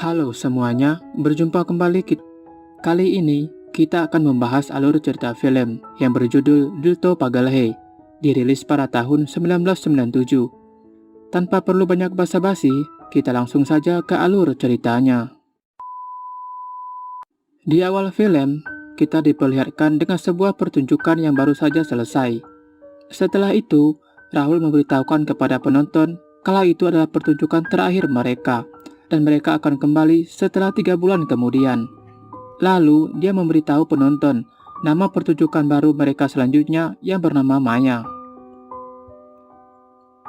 Halo semuanya, berjumpa kembali kita. Kali ini kita akan membahas alur cerita film yang berjudul Duto Pagalahe, dirilis pada tahun 1997. Tanpa perlu banyak basa-basi, kita langsung saja ke alur ceritanya. Di awal film, kita diperlihatkan dengan sebuah pertunjukan yang baru saja selesai. Setelah itu, Rahul memberitahukan kepada penonton kalau itu adalah pertunjukan terakhir mereka, dan mereka akan kembali setelah 3 bulan kemudian. Lalu, dia memberitahu penonton nama pertunjukan baru mereka selanjutnya yang bernama Maya.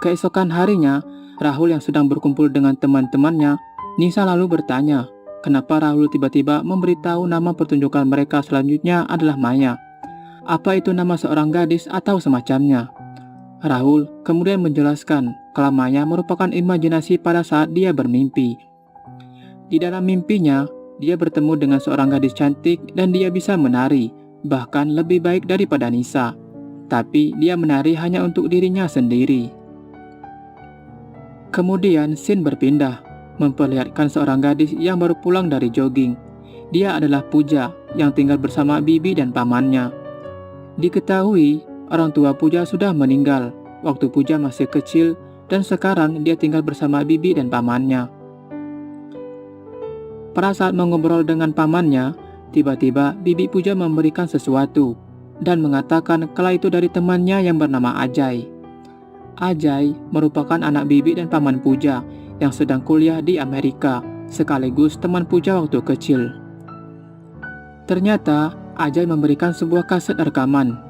Keesokan harinya, Rahul yang sedang berkumpul dengan teman-temannya, Nisa lalu bertanya, kenapa Rahul tiba-tiba memberitahu nama pertunjukan mereka selanjutnya adalah Maya. Apa itu nama seorang gadis atau semacamnya? Rahul kemudian menjelaskan kalau Maya merupakan imajinasi pada saat dia bermimpi. Di dalam mimpinya, dia bertemu dengan seorang gadis cantik dan dia bisa menari, bahkan lebih baik daripada Nisa. Tapi dia menari hanya untuk dirinya sendiri. Kemudian scene berpindah, memperlihatkan seorang gadis yang baru pulang dari jogging. Dia adalah Puja yang tinggal bersama bibi dan pamannya. Diketahui, orang tua Puja sudah meninggal waktu Puja masih kecil dan sekarang dia tinggal bersama bibi dan pamannya. Pada saat mengobrol dengan pamannya, tiba-tiba bibi Puja memberikan sesuatu dan mengatakan kalau itu dari temannya yang bernama Ajay. Ajay merupakan anak bibi dan paman Puja yang sedang kuliah di Amerika, sekaligus teman Puja waktu kecil. Ternyata, Ajay memberikan sebuah kaset rekaman.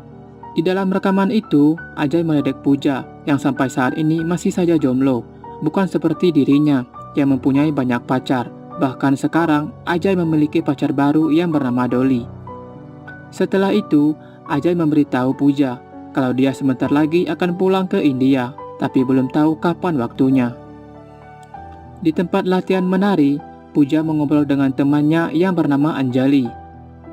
Di dalam rekaman itu, Ajay meledek Puja yang sampai saat ini masih saja jomblo, bukan seperti dirinya yang mempunyai banyak pacar. Bahkan sekarang, Ajay memiliki pacar baru yang bernama Dolly. Setelah itu, Ajay memberitahu Puja kalau dia sebentar lagi akan pulang ke India, tapi belum tahu kapan waktunya. Di tempat latihan menari, Puja mengobrol dengan temannya yang bernama Anjali.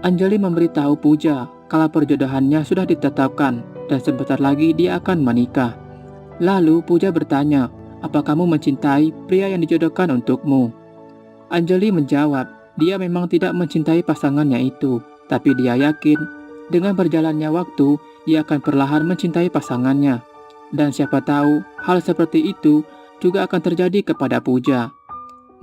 Anjali memberitahu Puja kalau perjodohannya sudah ditetapkan dan sebentar lagi dia akan menikah. Lalu Puja bertanya, apa kamu mencintai pria yang dijodohkan untukmu? Anjali menjawab, dia memang tidak mencintai pasangannya itu, tapi dia yakin dengan berjalannya waktu, dia akan perlahan mencintai pasangannya. Dan siapa tahu, hal seperti itu juga akan terjadi kepada Puja.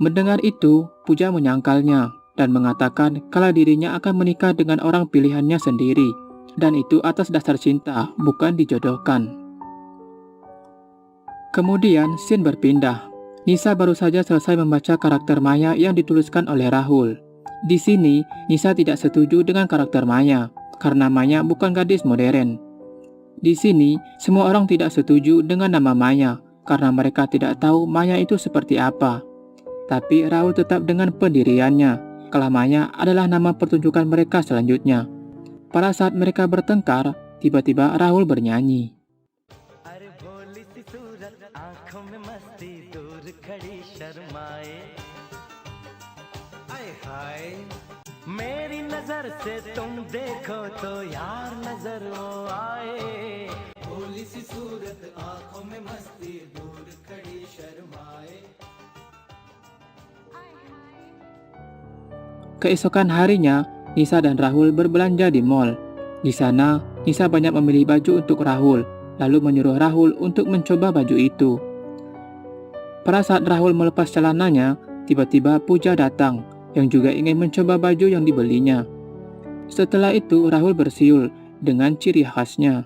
Mendengar itu, Puja menyangkalnya dan mengatakan kalau dirinya akan menikah dengan orang pilihannya sendiri. Dan itu atas dasar cinta, bukan dijodohkan. Kemudian, scene berpindah. Nisa baru saja selesai membaca karakter Maya yang dituliskan oleh Rahul. Di sini, Nisa tidak setuju dengan karakter Maya, karena Maya bukan gadis modern. Di sini, semua orang tidak setuju dengan nama Maya, karena mereka tidak tahu Maya itu seperti apa. Tapi Rahul tetap dengan pendiriannya, kalau Maya adalah nama pertunjukan mereka selanjutnya. Pada saat mereka bertengkar, tiba-tiba Rahul bernyanyi. मेरी नजर से तुम देखो तो यार नजर वो आए भोली सी सूरत आंखों में मस्ती दूर खड़ी शर्माए. Keesokan harinya, Nisa dan Rahul berbelanja di mall. Di sana, Nisa banyak memilih baju untuk Rahul, lalu menyuruh Rahul untuk mencoba baju itu. Pada saat Rahul melepas celananya, tiba-tiba Puja datang, yang juga ingin mencoba baju yang dibelinya. Setelah itu, Rahul bersiul dengan ciri khasnya.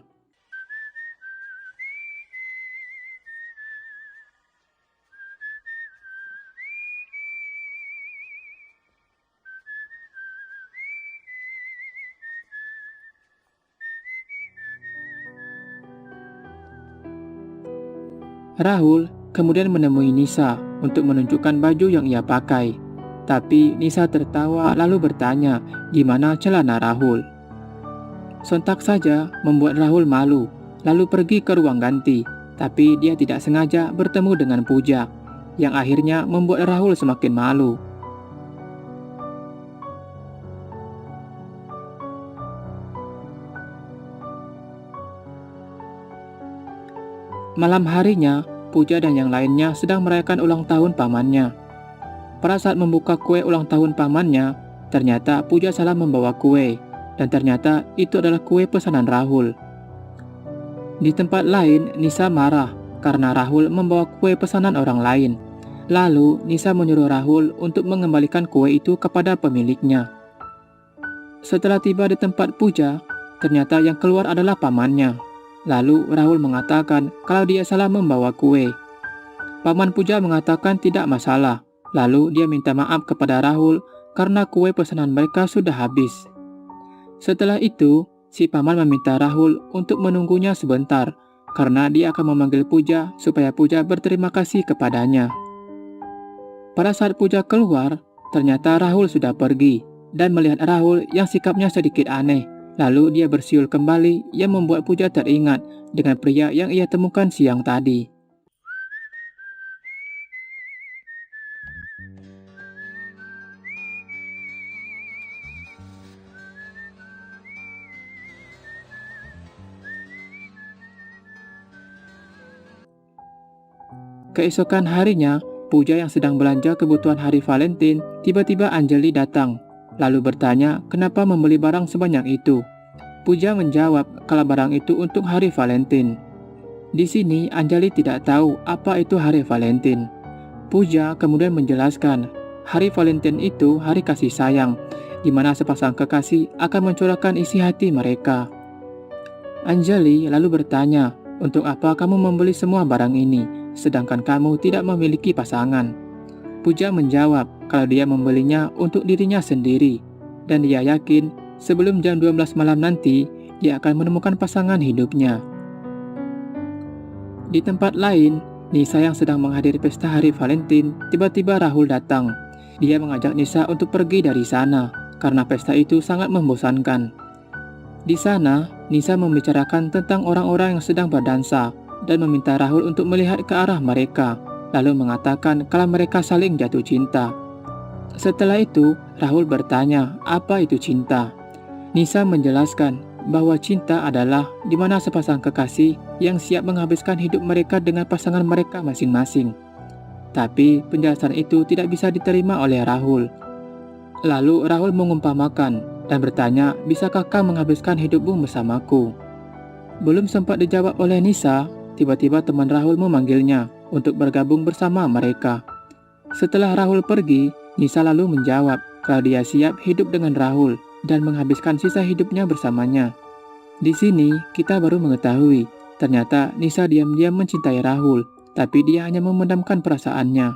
Rahul kemudian menemui Nisa untuk menunjukkan baju yang ia pakai. Tapi Nisa tertawa lalu bertanya, gimana celana Rahul? Sontak saja membuat Rahul malu, lalu pergi ke ruang ganti. Tapi dia tidak sengaja bertemu dengan Puja, yang akhirnya membuat Rahul semakin malu. Malam harinya, Puja dan yang lainnya sedang merayakan ulang tahun pamannya. Pada saat membuka kue ulang tahun pamannya, ternyata Puja salah membawa kue, dan ternyata itu adalah kue pesanan Rahul. Di tempat lain, Nisa marah karena Rahul membawa kue pesanan orang lain. Lalu, Nisa menyuruh Rahul untuk mengembalikan kue itu kepada pemiliknya. Setelah tiba di tempat Puja, ternyata yang keluar adalah pamannya. Lalu, Rahul mengatakan kalau dia salah membawa kue. Paman Puja mengatakan tidak masalah. Lalu, dia minta maaf kepada Rahul karena kue pesanan mereka sudah habis. Setelah itu, si paman meminta Rahul untuk menunggunya sebentar karena dia akan memanggil Puja supaya Puja berterima kasih kepadanya. Pada saat Puja keluar, ternyata Rahul sudah pergi dan melihat Rahul yang sikapnya sedikit aneh. Lalu dia bersiul kembali yang membuat Puja teringat dengan pria yang ia temukan siang tadi. Keesokan harinya, Puja yang sedang belanja kebutuhan hari Valentine, tiba-tiba Anjali datang, lalu bertanya kenapa membeli barang sebanyak itu. Puja menjawab kalau barang itu untuk hari Valentine. Di sini Anjali tidak tahu apa itu hari Valentine. Puja kemudian menjelaskan, hari Valentine itu hari kasih sayang, di mana sepasang kekasih akan mencurahkan isi hati mereka. Anjali lalu bertanya, untuk apa kamu membeli semua barang ini? Sedangkan kamu tidak memiliki pasangan. Puja menjawab kalau dia membelinya untuk dirinya sendiri, dan dia yakin sebelum jam 12 malam nanti, dia akan menemukan pasangan hidupnya. Di tempat lain, Nisa yang sedang menghadiri pesta hari Valentine, tiba-tiba Rahul datang. Dia mengajak Nisa untuk pergi dari sana, karena pesta itu sangat membosankan. Di sana, Nisa membicarakan tentang orang-orang yang sedang berdansa, dan meminta Rahul untuk melihat ke arah mereka, lalu mengatakan kalau mereka saling jatuh cinta. Setelah itu, Rahul bertanya apa itu cinta. Nisa menjelaskan bahwa cinta adalah di mana sepasang kekasih yang siap menghabiskan hidup mereka dengan pasangan mereka masing-masing. Tapi penjelasan itu tidak bisa diterima oleh Rahul. Lalu Rahul mengumpamakan dan bertanya, bisakah kau menghabiskan hidupmu bersamaku? Belum sempat dijawab oleh Nisa, tiba-tiba teman Rahul memanggilnya untuk bergabung bersama mereka. Setelah Rahul pergi, Nisa lalu menjawab kalau dia siap hidup dengan Rahul dan menghabiskan sisa hidupnya bersamanya. Di sini kita baru mengetahui, ternyata Nisa diam-diam mencintai Rahul, tapi dia hanya memendamkan perasaannya.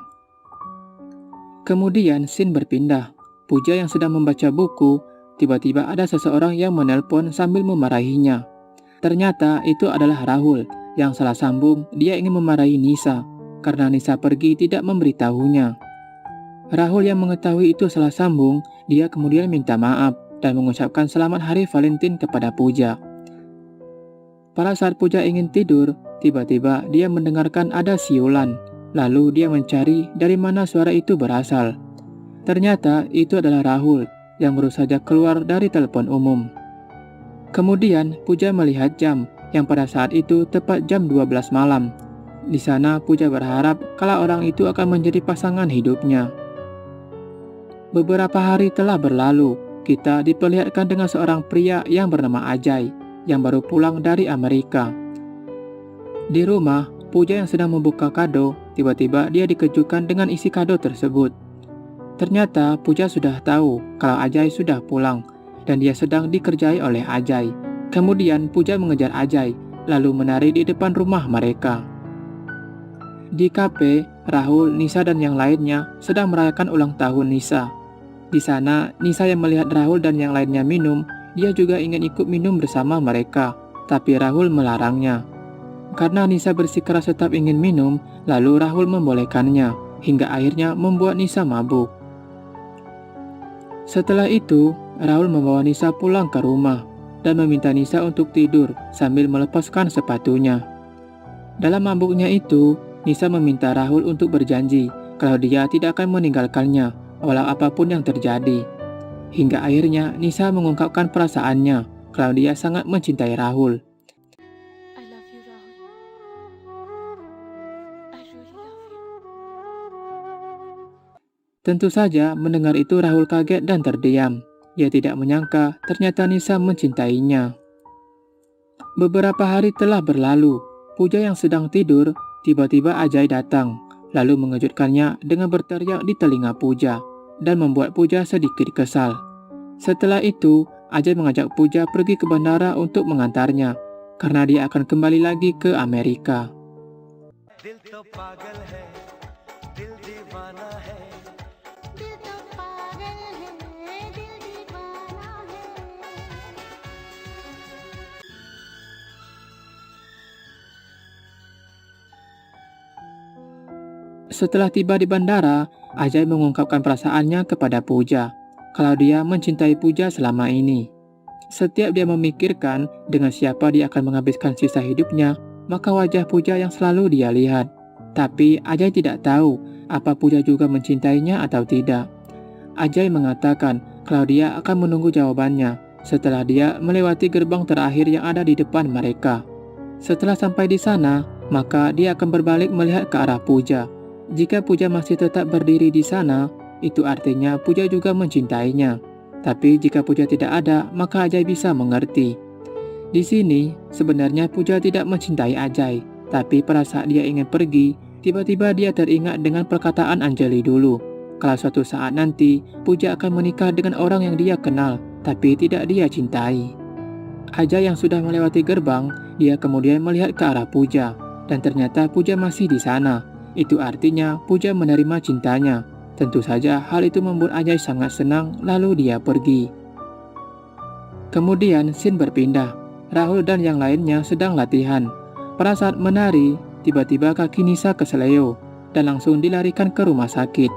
Kemudian scene berpindah. Puja yang sedang membaca buku, tiba-tiba ada seseorang yang menelpon sambil memarahinya. Ternyata itu adalah Rahul. Yang salah sambung, dia ingin memarahi Nisa karena Nisa pergi tidak memberitahunya. Rahul yang mengetahui itu salah sambung, dia kemudian minta maaf dan mengucapkan selamat hari Valentine kepada Puja. Pada saat Puja ingin tidur, tiba-tiba dia mendengarkan ada siulan. Lalu dia mencari dari mana suara itu berasal. Ternyata itu adalah Rahul yang baru saja keluar dari telepon umum. Kemudian Puja melihat jam yang pada saat itu tepat jam 12 malam. Di sana Puja berharap kalau orang itu akan menjadi pasangan hidupnya. Beberapa hari telah berlalu, kita diperlihatkan dengan seorang pria yang bernama Ajay yang baru pulang dari Amerika. Di rumah, Puja yang sedang membuka kado, tiba-tiba dia dikejutkan dengan isi kado tersebut. Ternyata Puja sudah tahu kalau Ajay sudah pulang dan dia sedang dikerjai oleh Ajay. Kemudian Puja mengejar Ajay, lalu menari di depan rumah mereka. Di kafe, Rahul, Nisa dan yang lainnya sedang merayakan ulang tahun Nisa. Di sana, Nisa yang melihat Rahul dan yang lainnya minum, dia juga ingin ikut minum bersama mereka, tapi Rahul melarangnya. Karena Nisa bersikeras tetap ingin minum, lalu Rahul membolehkannya, hingga akhirnya membuat Nisa mabuk. Setelah itu, Rahul membawa Nisa pulang ke rumah dan meminta Nisa untuk tidur sambil melepaskan sepatunya. Dalam mabuknya itu, Nisa meminta Rahul untuk berjanji kalau dia tidak akan meninggalkannya walau apapun yang terjadi. Hingga akhirnya Nisa mengungkapkan perasaannya kalau dia sangat mencintai Rahul. I love you, Rahul. I really love you. Tentu saja mendengar itu Rahul kaget dan terdiam. Ia tidak menyangka ternyata Nisa mencintainya. Beberapa hari telah berlalu. Puja yang sedang tidur, tiba-tiba Ajay datang, lalu mengejutkannya dengan berteriak di telinga Puja dan membuat Puja sedikit kesal. Setelah itu, Ajay mengajak Puja pergi ke bandara untuk mengantarnya karena dia akan kembali lagi ke Amerika. दिल तो पागल है दिल दीवाना है दिल तो पागल है दिल दीवाना है Setelah tiba di bandara, Ajay mengungkapkan perasaannya kepada Puja kalau dia mencintai Puja selama ini. Setiap dia memikirkan dengan siapa dia akan menghabiskan sisa hidupnya, maka wajah Puja yang selalu dia lihat. Tapi Ajay tidak tahu apa Puja juga mencintainya atau tidak. Ajay mengatakan kalau dia akan menunggu jawabannya setelah dia melewati gerbang terakhir yang ada di depan mereka. Setelah sampai di sana, maka dia akan berbalik melihat ke arah Puja. Jika Puja masih tetap berdiri di sana, itu artinya Puja juga mencintainya. Tapi jika Puja tidak ada, maka Ajay bisa mengerti. Di sini, sebenarnya Puja tidak mencintai Ajay, tapi pada saat dia ingin pergi, tiba-tiba dia teringat dengan perkataan Anjali dulu. Kalau suatu saat nanti, Puja akan menikah dengan orang yang dia kenal, tapi tidak dia cintai. Ajay yang sudah melewati gerbang, dia kemudian melihat ke arah Puja, dan ternyata Puja masih di sana. Itu artinya Puja menerima cintanya. Tentu saja hal itu membuat Ajay sangat senang, lalu dia pergi. Kemudian scene berpindah. Rahul dan yang lainnya sedang latihan. Pada saat menari, tiba-tiba kaki Nisa keseleo dan langsung dilarikan ke rumah sakit.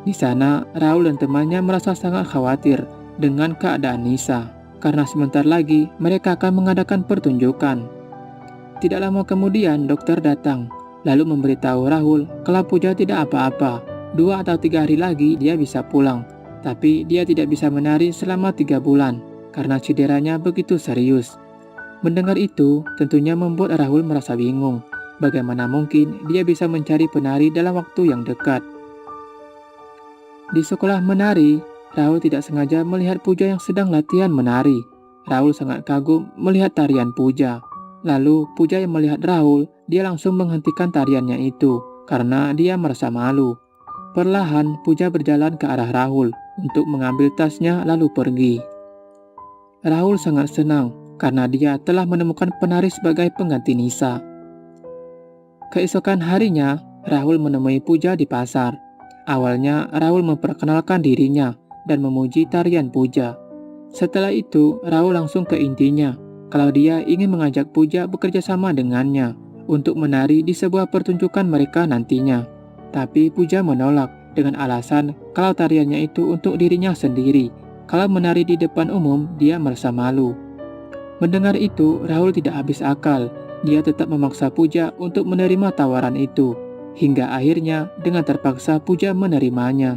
Di sana, Rahul dan temannya merasa sangat khawatir dengan keadaan Nisa, karena sebentar lagi mereka akan mengadakan pertunjukan. Tidak lama kemudian dokter datang, lalu memberitahu Rahul kalau Puja tidak apa-apa. 2 atau 3 hari lagi dia bisa pulang, tapi dia tidak bisa menari selama 3 bulan karena cederanya begitu serius. Mendengar itu tentunya membuat Rahul merasa bingung. Bagaimana mungkin dia bisa mencari penari dalam waktu yang dekat? Di sekolah menari, Rahul tidak sengaja melihat Puja yang sedang latihan menari. Rahul sangat kagum melihat tarian Puja. Lalu Puja yang melihat Rahul, dia langsung menghentikan tariannya itu karena dia merasa malu. Perlahan Puja berjalan ke arah Rahul untuk mengambil tasnya lalu pergi. Rahul sangat senang karena dia telah menemukan penari sebagai pengganti Nisa. Keesokan harinya, Rahul menemui Puja di pasar. Awalnya Rahul memperkenalkan dirinya dan memuji tarian Puja. Setelah itu, Rahul langsung ke intinya kalau dia ingin mengajak Puja bekerja sama dengannya untuk menari di sebuah pertunjukan mereka nantinya. Tapi Puja menolak dengan alasan kalau tariannya itu untuk dirinya sendiri. Kalau menari di depan umum, dia merasa malu. Mendengar itu, Rahul tidak habis akal. Dia tetap memaksa Puja untuk menerima tawaran itu. Hingga akhirnya dengan terpaksa Puja menerimanya.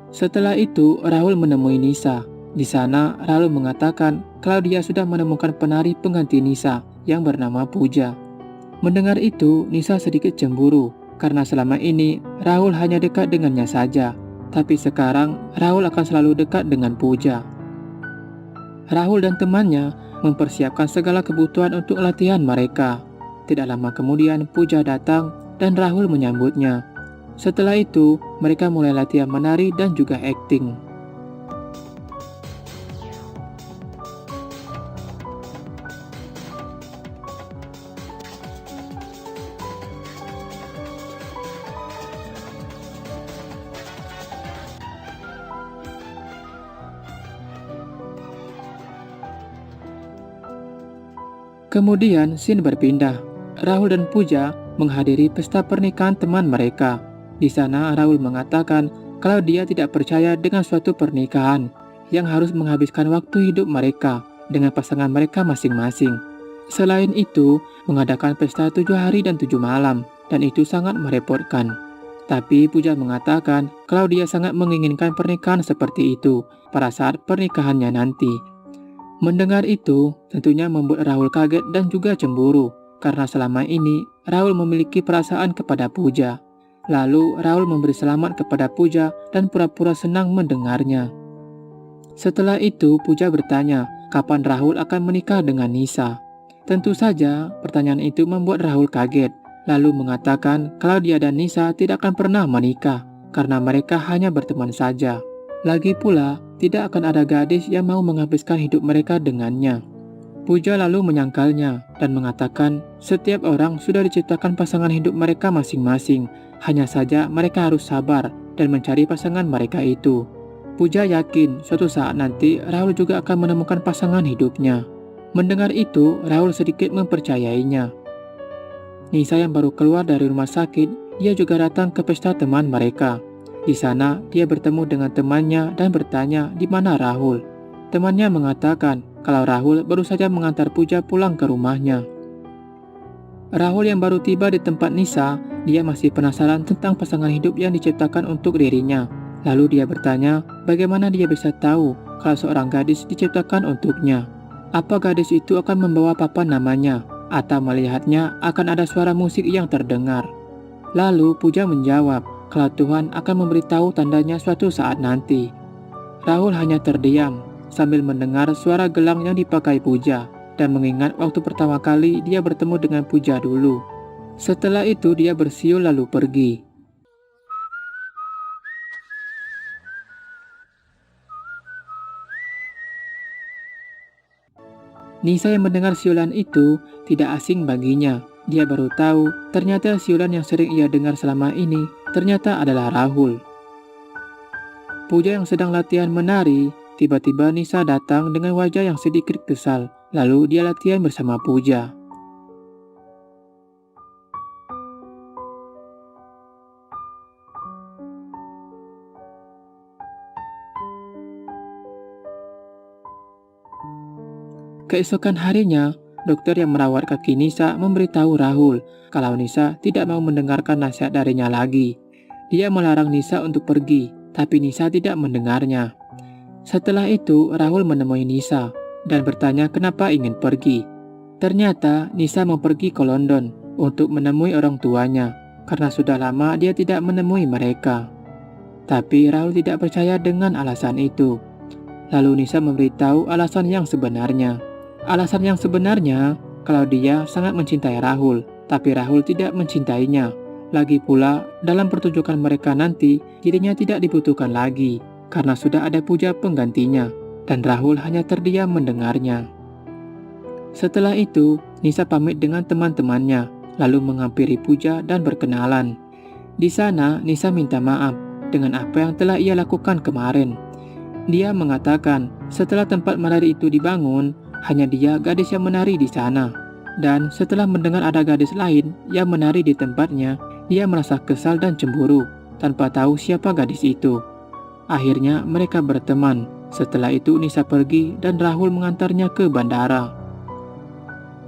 Setelah itu, Rahul menemui Nisa. Di sana, Rahul mengatakan kalau dia sudah menemukan penari pengganti Nisa yang bernama Puja. Mendengar itu, Nisa sedikit cemburu. Karena selama ini Rahul hanya dekat dengannya saja, tapi sekarang Rahul akan selalu dekat dengan Puja. Rahul dan temannya mempersiapkan segala kebutuhan untuk latihan mereka. Tidak lama kemudian Puja datang dan Rahul menyambutnya. Setelah itu mereka mulai latihan menari dan juga akting. Kemudian scene berpindah. Rahul dan Puja menghadiri pesta pernikahan teman mereka. Di sana Rahul mengatakan kalau dia tidak percaya dengan suatu pernikahan yang harus menghabiskan waktu hidup mereka dengan pasangan mereka masing-masing. Selain itu, mengadakan pesta 7 hari dan 7 malam, dan itu sangat merepotkan. Tapi Puja mengatakan kalau dia sangat menginginkan pernikahan seperti itu pada saat pernikahannya nanti. Mendengar itu, tentunya membuat Rahul kaget dan juga cemburu, karena selama ini Rahul memiliki perasaan kepada Puja. Lalu Rahul memberi selamat kepada Pooja dan pura-pura senang mendengarnya. Setelah itu Pooja bertanya kapan Rahul akan menikah dengan Nisa. Tentu saja pertanyaan itu membuat Rahul kaget, lalu mengatakan kalau dia dan Nisa tidak akan pernah menikah karena mereka hanya berteman saja. Lagi pula, tidak akan ada gadis yang mau menghabiskan hidup mereka dengannya. Pooja lalu menyangkalnya dan mengatakan setiap orang sudah diciptakan pasangan hidup mereka masing-masing, hanya saja mereka harus sabar dan mencari pasangan mereka itu. Pooja yakin suatu saat nanti Rahul juga akan menemukan pasangan hidupnya. Mendengar itu, Rahul sedikit mempercayainya. Nisa yang baru keluar dari rumah sakit, dia juga datang ke pesta teman mereka. Di sana, dia bertemu dengan temannya dan bertanya di mana Rahul. Temannya mengatakan kalau Rahul baru saja mengantar Pooja pulang ke rumahnya. Rahul yang baru tiba di tempat Nisa, dia masih penasaran tentang pasangan hidup yang diciptakan untuk dirinya. Lalu dia bertanya bagaimana dia bisa tahu kalau seorang gadis diciptakan untuknya. Apa gadis itu akan membawa papan namanya, atau melihatnya akan ada suara musik yang terdengar. Lalu Pooja menjawab kalau Tuhan akan memberitahu tandanya suatu saat nanti. Rahul hanya terdiam sambil mendengar suara gelang yang dipakai Pooja dan mengingat waktu pertama kali dia bertemu dengan Pooja dulu. Setelah itu dia bersiul lalu pergi. Nisa yang mendengar siulan itu tidak asing baginya. Dia baru tahu ternyata siulan yang sering ia dengar selama ini ternyata adalah Rahul. Pooja yang sedang latihan menari, tiba-tiba Nisa datang dengan wajah yang sedikit kesal. Lalu dia latihan bersama Pooja. Keesokan harinya, dokter yang merawat kaki Nisa memberitahu Rahul kalau Nisa tidak mau mendengarkan nasihat darinya lagi. Dia melarang Nisa untuk pergi, tapi Nisa tidak mendengarnya. Setelah itu, Rahul menemui Nisa dan bertanya kenapa ingin pergi. Ternyata Nisa mau pergi ke London untuk menemui orang tuanya karena sudah lama dia tidak menemui mereka. Tapi Rahul tidak percaya dengan alasan itu. Lalu Nisa memberitahu alasan yang sebenarnya. Alasan yang sebenarnya kalau dia sangat mencintai Rahul, tapi Rahul tidak mencintainya. Lagi pula, dalam pertunjukan mereka nanti, dirinya tidak dibutuhkan lagi karena sudah ada Pooja penggantinya, dan Rahul hanya terdiam mendengarnya. Setelah itu, Nisa pamit dengan teman-temannya, lalu menghampiri Pooja dan berkenalan. Di sana, Nisa minta maaf dengan apa yang telah ia lakukan kemarin. Dia mengatakan setelah tempat menari itu dibangun, hanya dia gadis yang menari di sana. Dan setelah mendengar ada gadis lain yang menari di tempatnya, dia merasa kesal dan cemburu tanpa tahu siapa gadis itu. Akhirnya mereka berteman. Setelah itu Nisa pergi dan Rahul mengantarnya ke bandara.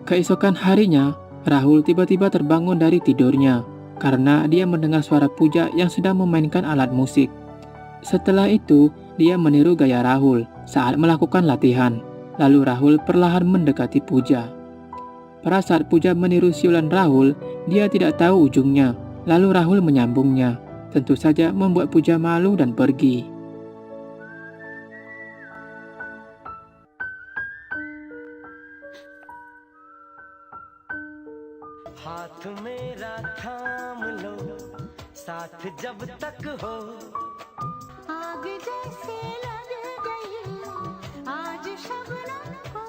Keesokan harinya, Rahul tiba-tiba terbangun dari tidurnya karena dia mendengar suara Pooja yang sedang memainkan alat musik. Setelah itu, dia meniru gaya Rahul saat melakukan latihan. Lalu Rahul perlahan mendekati Pooja. Pada saat Pooja meniru siulan Rahul, dia tidak tahu ujungnya. Lalu Rahul menyambungnya. Tentu saja membuat Pooja malu dan pergi. हाथ मेरा थाम लो साथ जब तक हो आग जैसे लग गई आज शबनम को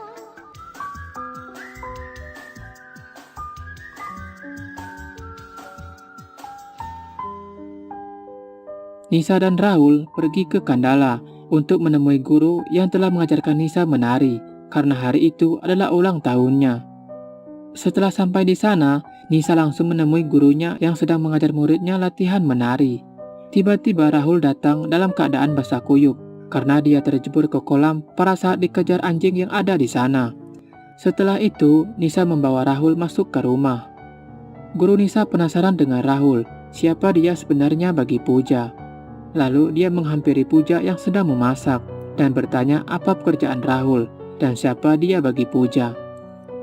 Nisa dan Rahul pergi ke Kandala untuk menemui guru yang telah mengajarkan Nisa menari karena hari itu adalah ulang tahunnya. Setelah sampai di sana, Nisa langsung menemui gurunya yang sedang mengajar muridnya latihan menari. Tiba-tiba Rahul datang dalam keadaan basah kuyup karena dia terjebur ke kolam pada saat dikejar anjing yang ada di sana. Setelah itu, Nisa membawa Rahul masuk ke rumah. Guru Nisa penasaran dengan Rahul, siapa dia sebenarnya bagi Pooja. Lalu dia menghampiri Pooja yang sedang memasak dan bertanya apa pekerjaan Rahul dan siapa dia bagi Pooja.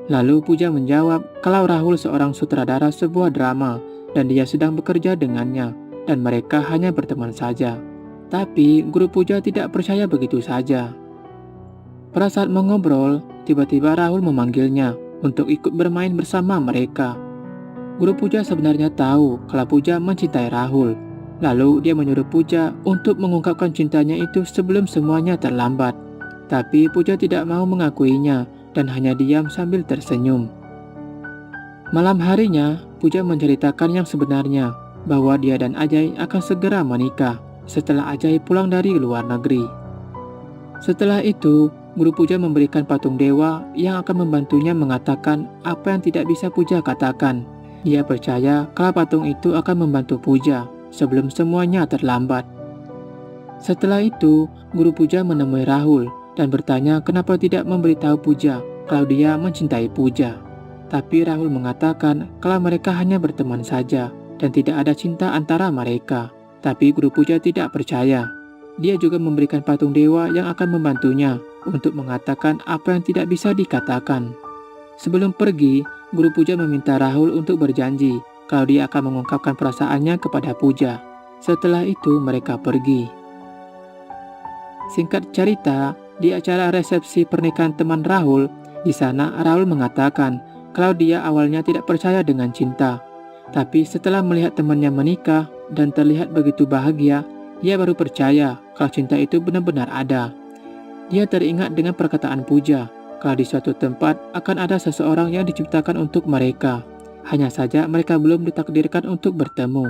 Lalu Pooja menjawab kalau Rahul seorang sutradara sebuah drama dan dia sedang bekerja dengannya, dan mereka hanya berteman saja. Tapi guru puja tidak percaya begitu saja. Pada saat mengobrol, tiba-tiba Rahul memanggilnya untuk ikut bermain bersama mereka. Guru puja sebenarnya tahu kalau Puja mencintai Rahul. Lalu dia menyuruh Puja untuk mengungkapkan cintanya itu sebelum semuanya terlambat. Tapi Puja tidak mau mengakuinya dan hanya diam sambil tersenyum. Malam harinya, Puja menceritakan yang sebenarnya, bahwa dia dan Ajay akan segera menikah setelah Ajay pulang dari luar negeri. Setelah itu, guru puja memberikan patung dewa yang akan membantunya mengatakan apa yang tidak bisa Puja katakan. Dia percaya kalau patung itu akan membantu Puja sebelum semuanya terlambat. Setelah itu, guru puja menemui Rahul dan bertanya kenapa tidak memberitahu Puja kalau dia mencintai Puja. Tapi Rahul mengatakan kalau mereka hanya berteman saja dan tidak ada cinta antara mereka. Tapi guru puja tidak percaya. Dia juga memberikan patung dewa yang akan membantunya untuk mengatakan apa yang tidak bisa dikatakan. Sebelum pergi, guru puja meminta Rahul untuk berjanji kalau dia akan mengungkapkan perasaannya kepada Puja. Setelah itu mereka pergi. Singkat cerita, di acara resepsi pernikahan teman Rahul, di sana Rahul mengatakan kalau dia awalnya tidak percaya dengan cinta. Tapi setelah melihat temannya menikah dan terlihat begitu bahagia, dia baru percaya kalau cinta itu benar-benar ada. Dia teringat dengan perkataan Puja, kalau di suatu tempat akan ada seseorang yang diciptakan untuk mereka. Hanya saja mereka belum ditakdirkan untuk bertemu.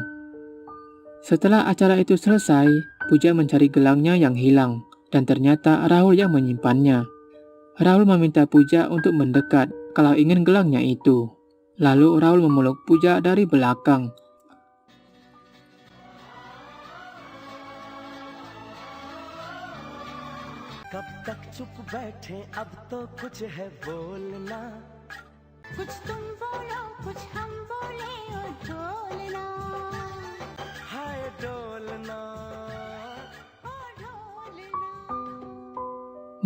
Setelah acara itu selesai, Puja mencari gelangnya yang hilang, dan ternyata Rahul yang menyimpannya. Rahul meminta Puja untuk mendekat kalau ingin gelangnya itu. Lalu Rahul memeluk Puja dari belakang. कब तक चुप बैठे अब तो कुछ है बोलना कुछ तुम बोलो कुछ हम बोले और ढोलना हाय डोलना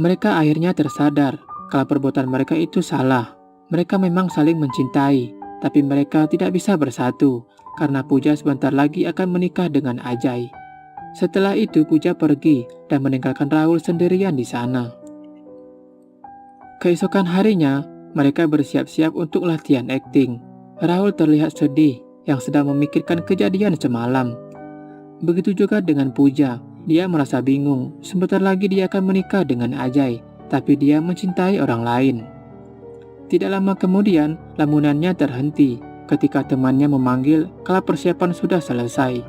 Mereka akhirnya tersadar kalau perbuatan mereka itu salah. Mereka memang saling mencintai, tapi mereka tidak bisa bersatu karena Puja sebentar lagi akan menikah dengan Ajay. Setelah itu Puja pergi dan meninggalkan Rahul sendirian di sana. Keesokan harinya, mereka bersiap-siap untuk latihan akting. Rahul terlihat sedih yang sedang memikirkan kejadian semalam. Begitu juga dengan Puja. Dia merasa bingung, sebentar lagi dia akan menikah dengan Ajay, tapi dia mencintai orang lain. Tidak lama kemudian, lamunannya terhenti ketika temannya memanggil kalau persiapan sudah selesai.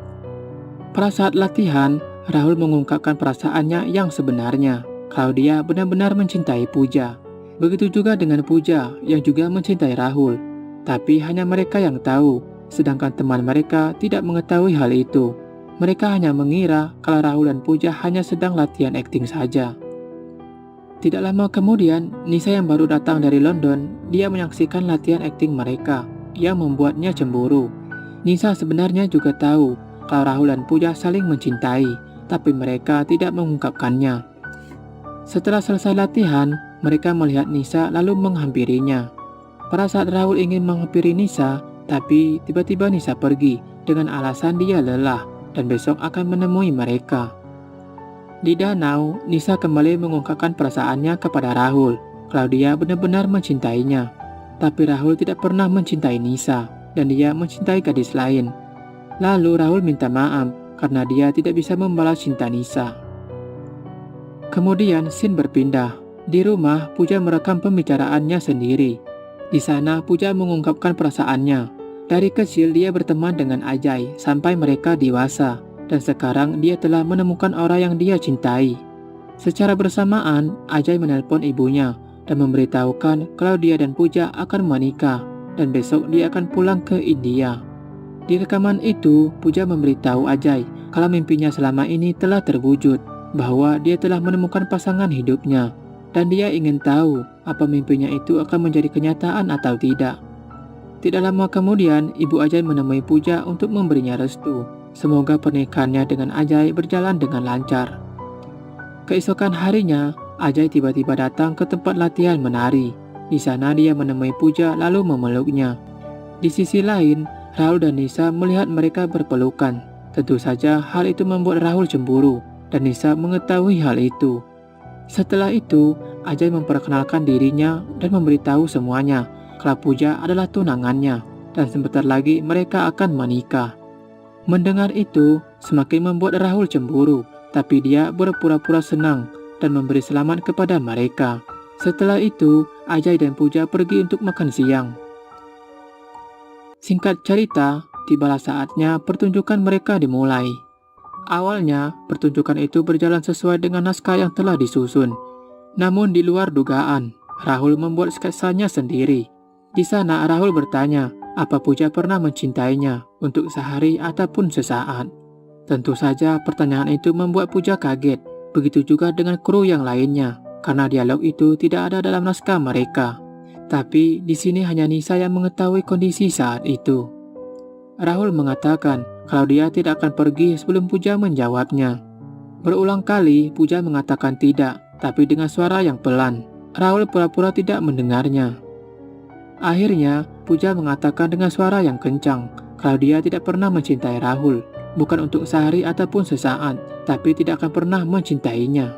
Pada saat latihan, Rahul mengungkapkan perasaannya yang sebenarnya, kalau dia benar-benar mencintai Puja. Begitu juga dengan Puja yang juga mencintai Rahul, tapi hanya mereka yang tahu, sedangkan teman mereka tidak mengetahui hal itu. Mereka hanya mengira kalau Rahul dan Puja hanya sedang latihan akting saja. Tidak lama kemudian, Nisa yang baru datang dari London, dia menyaksikan latihan akting mereka yang membuatnya cemburu. Nisa sebenarnya juga tahu kalau Rahul dan Puja saling mencintai, tapi mereka tidak mengungkapkannya. Setelah selesai latihan, mereka melihat Nisa lalu menghampirinya. Pada saat Rahul ingin menghampiri Nisa, tapi tiba-tiba Nisa pergi dengan alasan dia lelah dan besok akan menemui mereka. Di danau, Nisa kembali mengungkapkan perasaannya kepada Rahul kalau dia benar-benar mencintainya. Tapi Rahul tidak pernah mencintai Nisa dan dia mencintai gadis lain. Lalu Rahul minta maaf karena dia tidak bisa membalas cinta Nisa. Kemudian scene berpindah. Di rumah, Puja merekam pembicaraannya sendiri. Di sana Puja mengungkapkan perasaannya. Dari kecil dia berteman dengan Ajay sampai mereka dewasa, dan sekarang dia telah menemukan orang yang dia cintai. Secara bersamaan, Ajay menelpon ibunya dan memberitahukan kalau dia dan Puja akan menikah dan besok dia akan pulang ke India. Di rekaman itu, Puja memberitahu Ajay kalau mimpinya selama ini telah terwujud, bahwa dia telah menemukan pasangan hidupnya, dan dia ingin tahu apa mimpinya itu akan menjadi kenyataan atau tidak. Tidak lama kemudian, ibu Ajay menemui Puja untuk memberinya restu. Semoga pernikahannya dengan Ajay berjalan dengan lancar. Keesokan harinya, Ajay tiba-tiba datang ke tempat latihan menari. Di sana dia menemui Puja lalu memeluknya. Di sisi lain, Rahul dan Nisa melihat mereka berpelukan. Tentu saja hal itu membuat Rahul cemburu dan Nisa mengetahui hal itu. Setelah itu, Ajay memperkenalkan dirinya dan memberitahu semuanya kalau Pooja adalah tunangannya dan sebentar lagi mereka akan menikah. Mendengar itu, semakin membuat Rahul cemburu, tapi dia berpura-pura senang dan memberi selamat kepada mereka. Setelah itu, Ajay dan Pooja pergi untuk makan siang. Singkat cerita, tibalah saatnya pertunjukan mereka dimulai. Awalnya, pertunjukan itu berjalan sesuai dengan naskah yang telah disusun. Namun di luar dugaan, Rahul membuat sketsanya sendiri. Di sana Rahul bertanya, apa Pooja pernah mencintainya untuk sehari ataupun sesaat. Tentu saja pertanyaan itu membuat Pooja kaget. Begitu juga dengan kru yang lainnya, karena dialog itu tidak ada dalam naskah mereka. Tapi di sini hanya Nisa yang mengetahui kondisi saat itu. Rahul mengatakan kalau dia tidak akan pergi sebelum Pooja menjawabnya. Berulang kali Pooja mengatakan tidak, tapi dengan suara yang pelan. Rahul pura-pura tidak mendengarnya. Akhirnya Pooja mengatakan dengan suara yang kencang kalau dia tidak pernah mencintai Rahul, bukan untuk sehari ataupun sesaat, tapi tidak akan pernah mencintainya.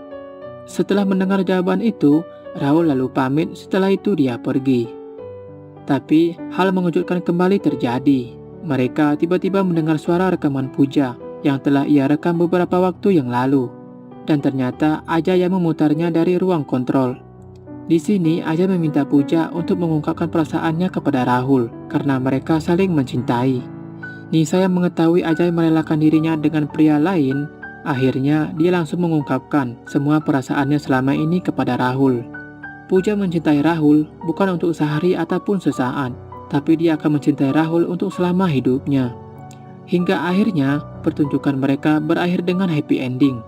Setelah mendengar jawaban itu, Rahul lalu pamit, setelah itu dia pergi. Tapi hal mengejutkan kembali terjadi. Mereka tiba-tiba mendengar suara rekaman Pooja yang telah ia rekam beberapa waktu yang lalu. Dan ternyata Ajay yang memutarnya dari ruang kontrol. Di sini Ajay meminta Pooja untuk mengungkapkan perasaannya kepada Rahul karena mereka saling mencintai. Nisa yang mengetahui Ajay merelakan dirinya dengan pria lain, akhirnya dia langsung mengungkapkan semua perasaannya selama ini kepada Rahul. Pooja mencintai Rahul bukan untuk sehari ataupun sesaat, tapi dia akan mencintai Rahul untuk selama hidupnya. Hingga akhirnya pertunjukan mereka berakhir dengan happy ending.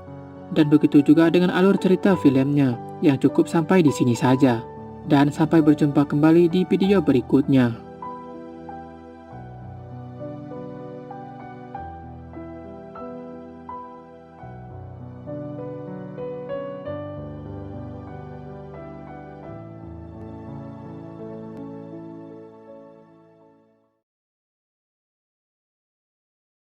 Dan begitu juga dengan alur cerita filmnya yang cukup sampai di sini saja. Dan sampai berjumpa kembali di video berikutnya.